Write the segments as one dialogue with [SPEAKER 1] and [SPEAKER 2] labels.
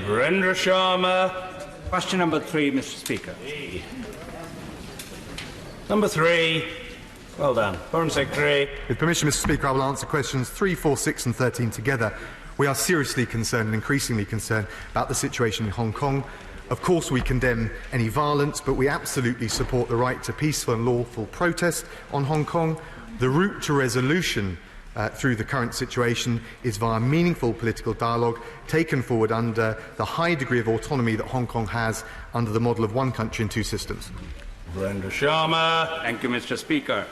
[SPEAKER 1] Virendra Sharma.
[SPEAKER 2] Question number 3, Mr. Speaker.
[SPEAKER 1] Number 3. Well done. Foreign Secretary.
[SPEAKER 3] With permission, Mr. Speaker, I will answer questions 3, 4, 6 and 13 together. We are seriously concerned and increasingly concerned about the situation in Hong Kong. Of course, we condemn any violence, but we absolutely support the right to peaceful and lawful protest on Hong Kong. The route to resolution through the current situation is via meaningful political dialogue taken forward under the high degree of autonomy that Hong Kong has under the model of one country and two systems.
[SPEAKER 1] Virendra Sharma.
[SPEAKER 2] Thank you, Mr. Speaker.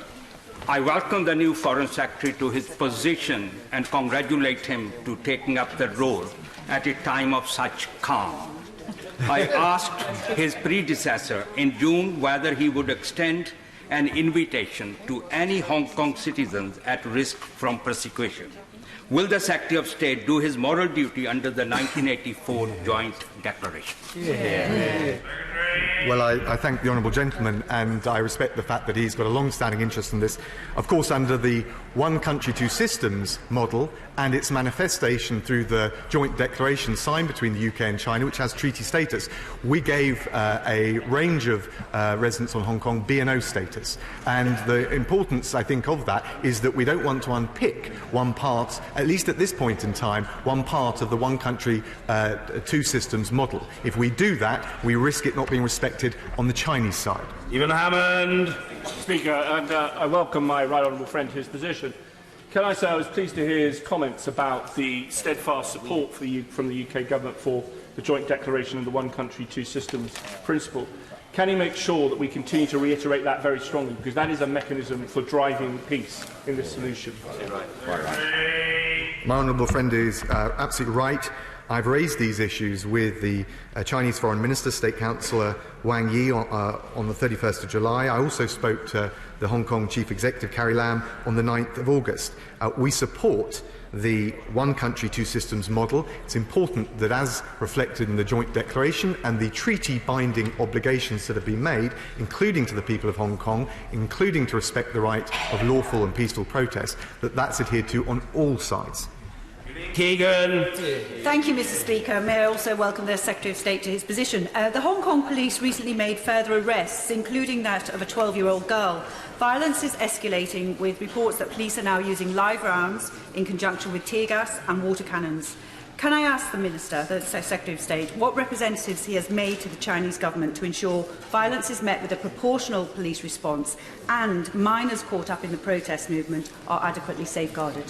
[SPEAKER 2] I welcome the new Foreign Secretary to his position and congratulate him to taking up the role at a time of such calm. I asked his predecessor in June whether he would extend an invitation to any Hong Kong citizens at risk from persecution. Will the Secretary of State do his moral duty under the 1984 Joint Declaration?
[SPEAKER 3] Well, I thank the honourable gentleman, and I respect the fact that he's got a long-standing interest in this. Of course, under the one country, two systems model and its manifestation through the joint declaration signed between the UK and China, which has treaty status, we gave a range of residents on Hong Kong B&O status. And the importance, I think, of that is that we don't want to unpick one part, at least at this point in time, one part of the one country, two systems model. If we do that, we risk it not being respected on the Chinese side.
[SPEAKER 1] Stephen Hammond.
[SPEAKER 4] Speaker, and I welcome my right honourable friend to his position. Can I say I was pleased to hear his comments about the steadfast support from the UK government for the joint declaration of the one country, two systems principle. Can he make sure that we continue to reiterate that very strongly, because that is a mechanism for driving peace in this solution?
[SPEAKER 3] My honourable friend is absolutely right. I've raised these issues with the Chinese Foreign Minister, State Councillor Wang Yi on the 31st of July. I also spoke to the Hong Kong Chief Executive, Carrie Lam, on the 9th of August. We support the one country, two systems model. It's important that, as reflected in the joint declaration and the treaty binding obligations that have been made, including to the people of Hong Kong, including to respect the right of lawful and peaceful protest, that that's adhered to on all sides.
[SPEAKER 1] Keegan.
[SPEAKER 5] Thank you, Mr. Speaker. May I also welcome the Secretary of State to his position. The Hong Kong police recently made further arrests, including that of a 12-year-old girl. Violence is escalating, with reports that police are now using live rounds in conjunction with tear gas and water cannons. Can I ask the Minister, the Secretary of State, what representatives he has made to the Chinese government to ensure violence is met with a proportional police response and minors caught up in the protest movement are adequately safeguarded?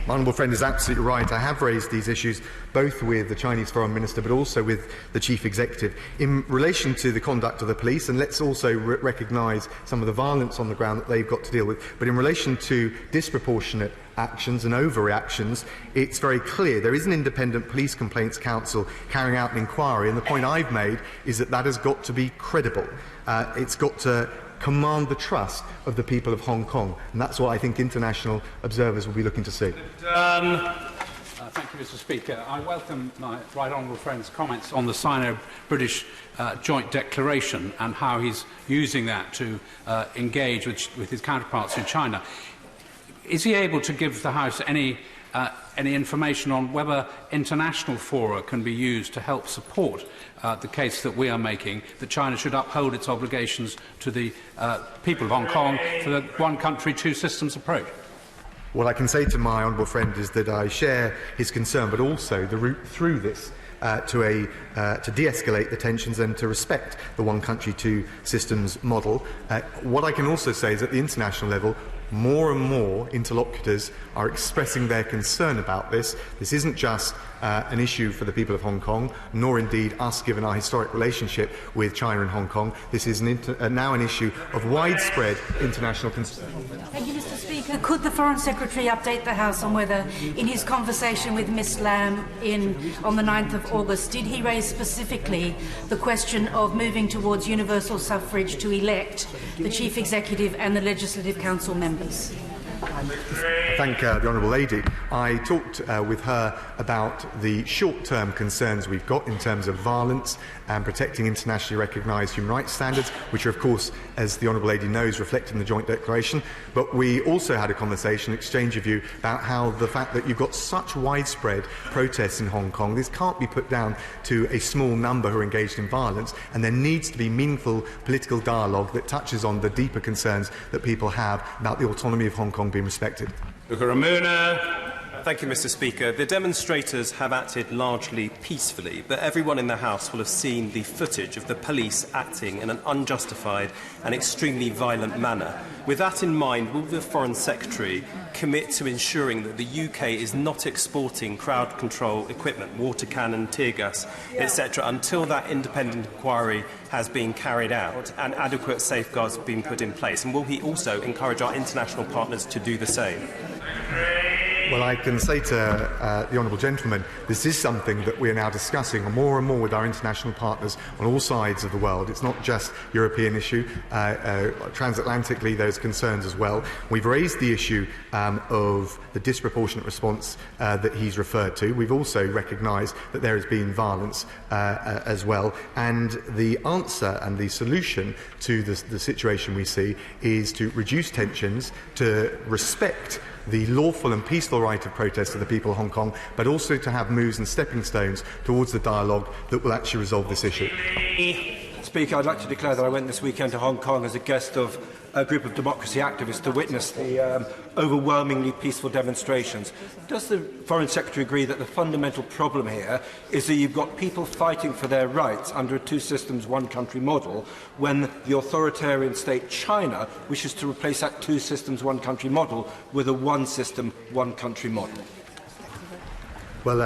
[SPEAKER 3] My honourable friend is absolutely right. I have raised these issues both with the Chinese Foreign Minister but also with the Chief Executive. In relation to the conduct of the police, and let's also recognise some of the violence on the ground that they've got to deal with, but in relation to disproportionate actions and overreactions, it's very clear there is an independent police complaints council carrying out an inquiry, and the point I've made is that that has got to be credible. It's got to command the trust of the people of Hong Kong, and that's what I think international observers will be looking to see.
[SPEAKER 6] Thank you, Mr. Speaker. I welcome my right honourable friend's comments on the Sino-British joint declaration and how he's using that to engage with his counterparts in China. Is he able to give the House any information on whether international fora can be used to help support the case that we are making, that China should uphold its obligations to the people of Hong Kong for the one country, two systems approach?
[SPEAKER 3] What I can say to my honourable friend is that I share his concern, but also the route through this to de-escalate the tensions and to respect the one country, two systems model. What I can also say is at the international level, more and more interlocutors are expressing their concern about this. This isn't just an issue for the people of Hong Kong, nor indeed us, given our historic relationship with China and Hong Kong. This is now an issue of widespread international concern.
[SPEAKER 7] Thank you, Mr. Speaker. Could the Foreign Secretary update the House on whether, in his conversation with Ms Lam on the 9th of August, did he raise specifically the question of moving towards universal suffrage to elect the Chief Executive and the Legislative Council members?
[SPEAKER 3] Thank the Honourable Lady. I talked with her about the short-term concerns we've got in terms of violence and protecting internationally recognised human rights standards, which are, of course, as the Honourable Lady knows, reflected in the Joint Declaration. But we also had a conversation, exchange of view, about how the fact that you've got such widespread protests in Hong Kong, this can't be put down to a small number who are engaged in violence, and there needs to be meaningful political dialogue that touches on the deeper concerns that people have about the autonomy of Hong Kong being respected.
[SPEAKER 8] Thank you, Mr. Speaker. The demonstrators have acted largely peacefully, but everyone in the House will have seen the footage of the police acting in an unjustified and extremely violent manner. With that in mind, will the Foreign Secretary commit to ensuring that the UK is not exporting crowd control equipment, water cannon, tear gas, etc., until that independent inquiry has been carried out and adequate safeguards have been put in place? And will he also encourage our international partners to do the same?
[SPEAKER 3] Well, I can say to the Honourable Gentleman, this is something that we are now discussing more and more with our international partners on all sides of the world. It's not just a European issue. Transatlantically, there's concerns as well. We've raised the issue of the disproportionate response that he's referred to. We've also recognised that there has been violence as well. And the answer and the solution to the situation we see is to reduce tensions, to respect the lawful and peaceful right of protest of the people of Hong Kong, but also to have moves and stepping stones towards the dialogue that will actually resolve this issue.
[SPEAKER 9] Speaker, I'd like to declare that I went this weekend to Hong Kong as a guest of a group of democracy activists to witness the overwhelmingly peaceful demonstrations. Does the Foreign Secretary agree that the fundamental problem here is that you've got people fighting for their rights under a two-systems, one-country model when the authoritarian state China wishes to replace that two-systems, one-country model with a one-system, one-country model?
[SPEAKER 3] Well,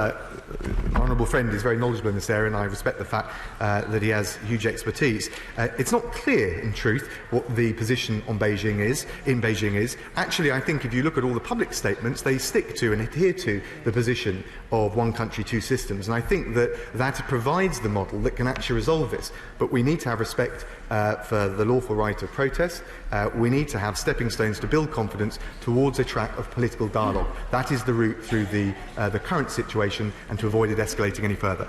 [SPEAKER 3] my honourable friend is very knowledgeable in this area, and I respect the fact that he has huge expertise. It's not clear, in truth, what the position on Beijing is. Actually, I think if you look at all the public statements, they stick to and adhere to the position of one country, two systems. And I think that provides the model that can actually resolve this. But we need to have respect for the lawful right of protest. We need to have stepping stones to build confidence towards a track of political dialogue. That is the route through the current situation, and to avoid it escalating any further.